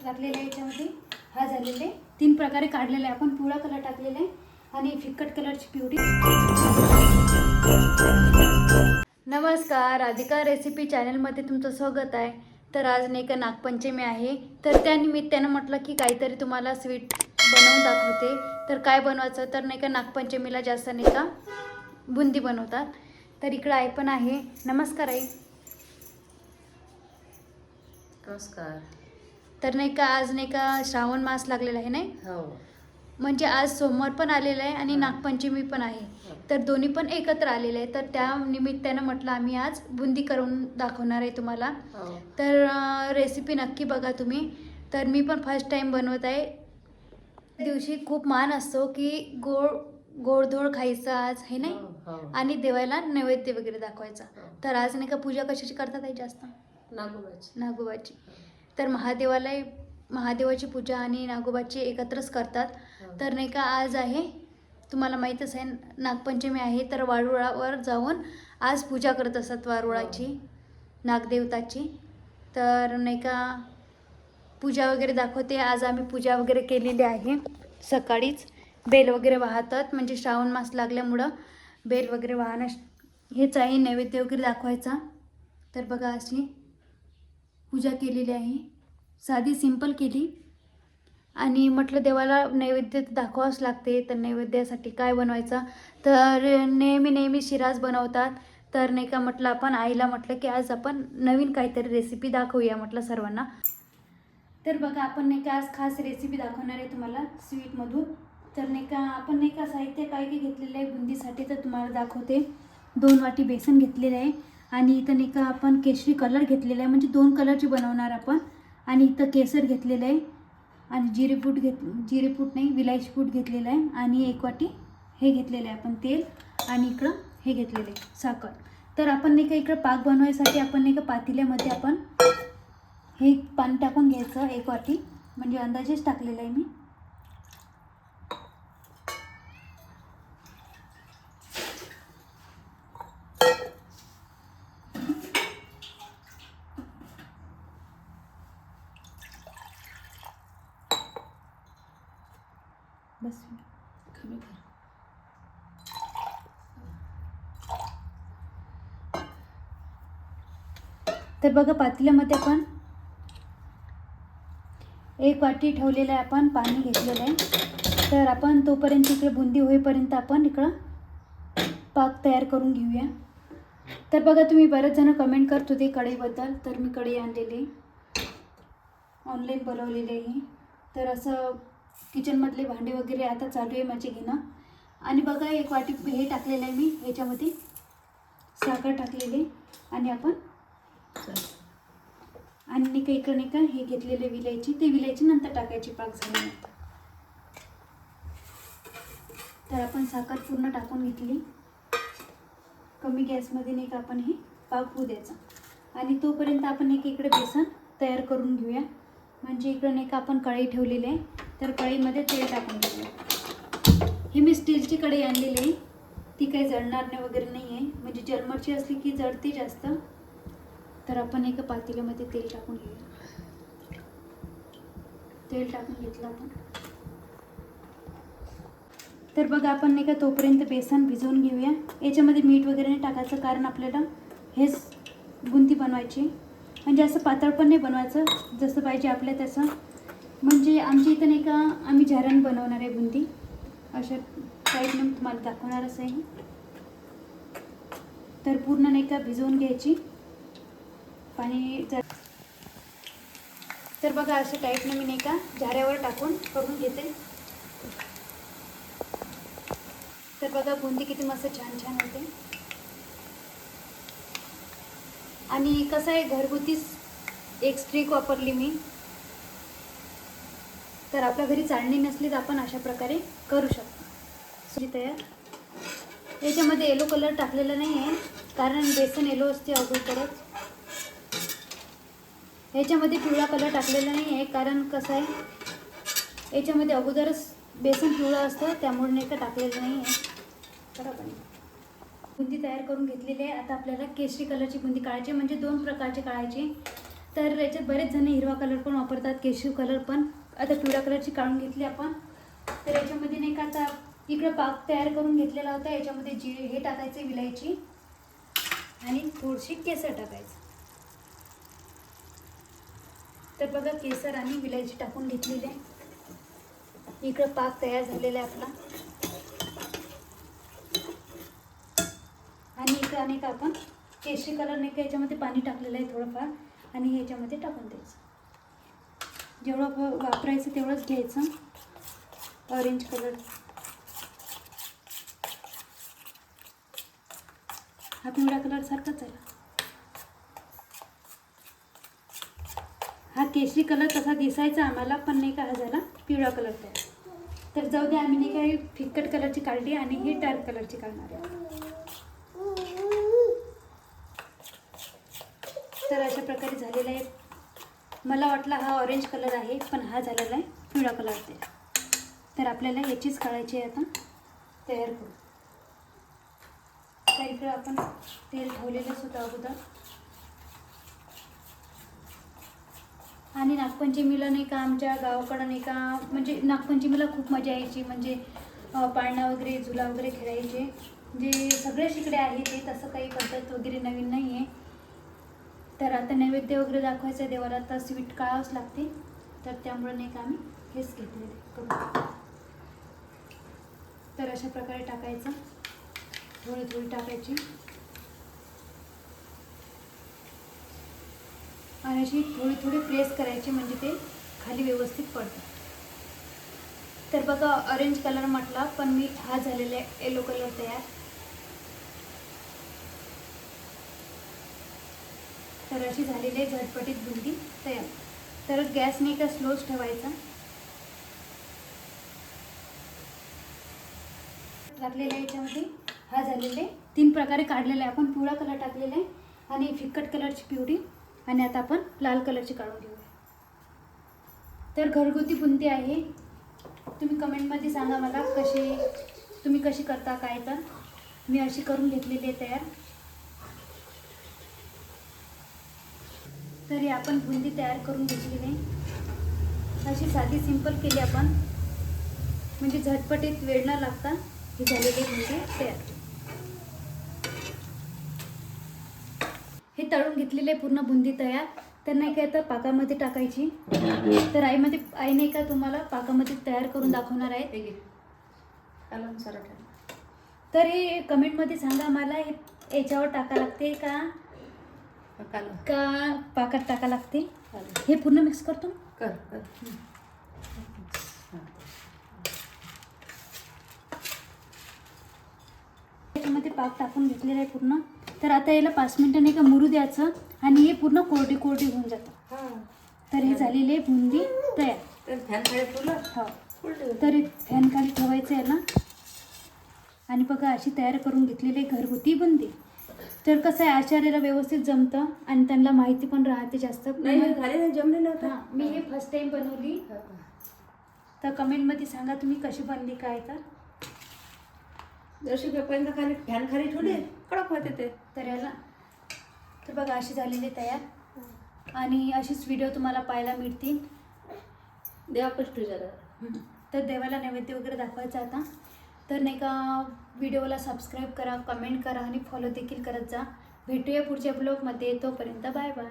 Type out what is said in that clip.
टाकलेला आहे याच्यामध्ये. हा झालेला आहे 3 प्रकारे काढलेला आहे आपण. पिवळा कलर टाकलेला आहे आणि फिकट कलरची पिवळी. नमस्कार, राधिका रेसिपी चॅनलमध्ये तुमचं स्वागत आहे. तर आज नाही का नागपंचमी आहे, तर त्यानिमित्तानं म्हटलं की काहीतरी तुम्हाला स्वीट बनवून दाखवते. तर काय बनवायचं तर नाही का नागपंचमीला जास्त नाही का बुंदी बनवतात. तर इकडं आई पण आहे. नमस्कार आई. नमस्कार. तर नाही का आज नाही का श्रावण मास लागलेला आहे नाही, हो म्हणजे आज सोमवार पण आलेला आहे आणि नागपंचमी पण आहे. तर दोन्ही पण एकत्र आलेले आहे. तर त्या निमित्तानं म्हटलं आम्ही आज बुंदी करून दाखवणार आहे तुम्हाला. हो तर रेसिपी नक्की बघा तुम्ही. तर मी पण फर्स्ट टाईम बनवत आहे. त्या दिवशी खूप मान असतो की गोडधोड खायचं आज हे नाही, हो आणि देवाला नैवेद्य वगैरे दाखवायचा. हो. तर आज नाही का पूजा कशाची करतात आहे जास्त? नागोबाची. नागोबाची. तर महादेवाची पूजा आणि नागोबाची एकत्रच करतात. तर नाही का आज आहे, तुम्हाला माहीतच आहे नागपंचमी आहे. तर वारुळावर जाऊन आज पूजा करत असतात वारुळाची, नागदेवताची. तर नाही का पूजा वगैरे दाखवते. आज आम्ही पूजा वगैरे केलेली आहे. सकाळीच बेल वगैरे वाहतात, म्हणजे श्रावण मास लागल्यामुळं बेल वगैरे वाहणं हेच आहे, नैवेद्य वगैरे दाखवायचा. तर बघा अशी पूजा केलेली आहे, साधी सिंपल केली. आणि म्हटलं देवाला नैवेद्य दाखवावंच लागते. तर नैवेद्यासाठी काय बनवायचं तर नेहमी शिराच बनवतात. तर नाही का म्हटलं आपण आईला म्हटलं की आज आपण नवीन काहीतरी रेसिपी दाखवूया म्हटलं सर्वांना. तर बघा आपण नाही का आज खास रेसिपी दाखवणार आहे तुम्हाला स्वीटमधून. तर नाही का आपण नाही का साहित्य काय काय घेतलेलं आहे बुंदीसाठी तर तुम्हाला दाखवते. 2 वाटी बेसन घेतलेलं आहे आणि इथं नाही का आपण केशरी कलर घेतलेला आहे, म्हणजे 2 कलरची बनवणार आपण. आणि इथं केसर घेतलेलं आहे आणि जिरेपूड नाही विलायची पूड घेतलेलं आहे. आणि 1 वाटी हे घेतलेलं आहे आपण तेल. आणि इकडं हे घेतलेलं आहे साखर. तर आपण नाही का इकडं पाक बनवायसाठी आपण नाही का पातेल्यामध्ये आपण हे पाणी टाकून घ्यायचं 1 वाटी, म्हणजे अंदाजेच टाकलेलं आहे मी. बस कमी कर. तर बघा पातेल्यामध्ये आपण 1 वाटी ठेवलेलं आहे, आपण पाणी घेतलेलं आहे. तर आपण तोपर्यंत इकडे बुंदी होईपर्यंत आपण इकडं पाक तयार करून घेऊया. तर बघा तुम्ही बरेच जण कमेंट करत होते कढईबद्दल. तर मी कढई आणलेली, ऑनलाईन बोलवलेली आहे. तर असं किचनमधले भांडे वगैरे आता चालू आहे माझे घेणं. आणि बघा 1 वाटी हे टाकलेलं आहे मी, ह्याच्यामध्ये साखर टाकलेली. आणि आपण आणि नाही का इकडं नाही का हे घेतलेले विलायची, ते विलायची नंतर टाकायची पाक झाल्यानंतर. तर आपण साखर पूर्ण टाकून घेतली. कमी गॅसमध्ये नाही का आपण हे पाक होऊ द्यायचा. आणि तोपर्यंत आपण नाही का इकडे बेसन तयार करून घेऊया. म्हणजे इकडं नाही का आपण कढई ठेवलेली आहे, तर कढईमध्ये तेल टाकून घेऊया. ही मी स्टीलची कढई आणलेली आहे, ती काही जळणार नाही वगैरे नाही आहे, म्हणजे जर्मरची असली की जळते जास्त. तर आपण एका पातेल्यामध्ये तेल टाकून घेऊया. तेल टाकून घेतलं आपण. तर बघा आपण नाही का तोपर्यंत बेसन भिजवून घेऊया. याच्यामध्ये मीठ वगैरे नाही टाकायचं, कारण आपल्याला हेच बुंदी बनवायची. म्हणजे असं पातळ पण नाही बनवायचं, जसं पाहिजे आपल्या तसं. म्हणजे आमच्या इथं नाही का आम्ही झारण बनवणार आहे बुंदी, अशा टाईपनं तुम्हाला दाखवणारच आहे. तर पूर्ण नाही का भिजवून घ्यायची पाणी. तर बघा अशा टाईपनं मी नाही का झाऱ्यावर टाकून करून घेते. तर बघा बुंदी किती मस्त छान छान होते. आणि कसं आहे घरगुतीच एक स्ट्रिक वापरली मी. तर आपल्या घरी चाळणी नसली तर आपण अशा प्रकारे करू शकतो. तयार. याच्यामध्ये येलो कलर टाकलेला नाही आहे, कारण बेसन येलो असते अगोदरच. ह्याच्यामध्ये पिवळा कलर टाकलेला नाही आहे, कारण कसं आहे याच्यामध्ये अगोदरच बेसन पिवळं असतं, त्यामुळे नाही का टाकलेलं नाही आहे. बरोबर. बुंदी तयार करून घेतलेली आहे. आता आपल्याला केशरी कलरची बुंदी काढायची, म्हणजे 2 प्रकारची काढायची. तर याच्यात बरेच जण हिरवा कलर पण वापरतात, केशरी कलर पण. आता पिवळ्या कलरची काढून घेतली आपण. तर याच्यामध्ये नाही का आता इकडं पाक तयार करून घेतलेला होता. याच्यामध्ये हे टाकायचे विलायची आणि थोडीशी केसर टाकायचं. तर बघा केसर आणि विलायची टाकून घेतलेली आहे. इकडं पाक तयार झालेला आहे आपला. आणि इकडं अनेक आपण केशरी कलर नाही का याच्यामध्ये पाणी टाकलेलं आहे थोडंफार, आणि ह्याच्यामध्ये टाकून द्यायचं. जेवढं वापरायचं तेवढंच घ्यायचं. ऑरेंज कलर हा पिवळ्या कलर सारखाच आहे. हा केशरी कलर तसा दिसायचा आम्हाला, पण नाही का हा झाला पिवळा कलर तयार. तर जाऊ दे, आम्ही नाही काही फिक्कट कलरची काढली आणि ही डार्क कलरची काढणार आहे. तर अशा प्रकारे झालेला आहे. मला वाटला हा ऑरेंज कलर आहे, पण हा झालेला आहे पिवळा कलर तयार. तर आपल्याला याचीच काढायची आहे आता तयार करू. तर इकडं आपण तेल ठेवलेलंच होतं अगोदर. आणि नागपंचमीला नाही का आमच्या गावाकडं नाही का, म्हणजे नागपंचमीला खूप मजा यायची. म्हणजे पाळणा वगैरे, झुला वगैरे खेळायचे. जे सगळे शिकडे आहे ते, तसं काही पद्धत वगैरे नवीन नाही आहे. तर आता नैवेद्य वगैरे दाखवायचं आहे देवाला, तर स्वीट काढावंच लागते. तर त्यामुळे नाही का आम्ही हेच घेतलेले करून. तर अशा प्रकारे टाकायचं, थोडी थोडी टाकायची आणि अशी थोडी थोडी प्रेस करायची, म्हणजे ते खाली व्यवस्थित पडतं. तर बघा ऑरेंज कलर म्हटला, पण मी हा झालेला आहे येलो कलर तयार. तर अशी झालेली आहे झटपटीत बुंदी तयार. तर गॅस नाही का स्लोच ठेवायचा. टाकलेल्या याच्यामध्ये हा झालेले 3 प्रकारे काढलेले आहे आपण. पिवळा कलर टाकलेला आहे आणि फिक्कट कलरची पिवळी, आणि आता आपण लाल कलरची काढून घेऊया. तर घरगुती बुंदी आहे. तुम्ही कमेंटमध्ये सांगा मला तुम्ही कशी करता काय. तर मी अशी करून घेतलेली आहे तयार. तरी आपण बुंदी तयार करून घेतली नाही, अशी साधी सिंपल केली आपण, म्हणजे झटपटीत वेळ न लागता ही झालेली बुंदी तयार. हे तळून घेतलेले पूर्ण बुंदी तयार. तर नाही काय तर पाकामध्ये टाकायची. तर आई नाही का तुम्हाला पाकामध्ये तयार करून दाखवणार आहे. तर हे कमेंटमध्ये सांगा मला, हे याच्यावर टाका लागते का पाकात टाका लागते. हे पूर्ण मिक्स करतो. याच्यामध्ये पाक टाकून घेतलेला आहे पूर्ण. तर आता याला 5 मिनिटं नाही का मुरू द्यायचं, आणि हे पूर्ण कोरडी कोरडी होऊन जातं. तर हे झालेली बुंदी तयार. हो, तर फॅन खाली ठेवायचं आहे ना. आणि बघा अशी तयार करून घेतलेली घरगुती बुंदी. तर कसं आहे, आचार्याला व्यवस्थित जमतं आणि त्यांना माहिती पण राहते जास्त. जमले नव्हतं. मी हे फर्स्ट टाइम बनवली. तर कमेंटमध्ये सांगा तुम्ही कशी बनली काय. तर जशी पेपर्यंत खाली फॅन खाली ठेवले कडक होते ते. तर याला तर बघा अशी झालेली तयार. आणि अशीच व्हिडिओ तुम्हाला पाहायला मिळतील. देवापष्ट जरा. तर देवाला नैवेद्य वगैरे दाखवायचा आता. तर नाही का व्हिडिओला सबस्क्राईब करा, कमेंट करा आणि फॉलो देखील करत जा. भेटूया पुढच्या ब्लॉगमध्ये. तोपर्यंत बाय बाय.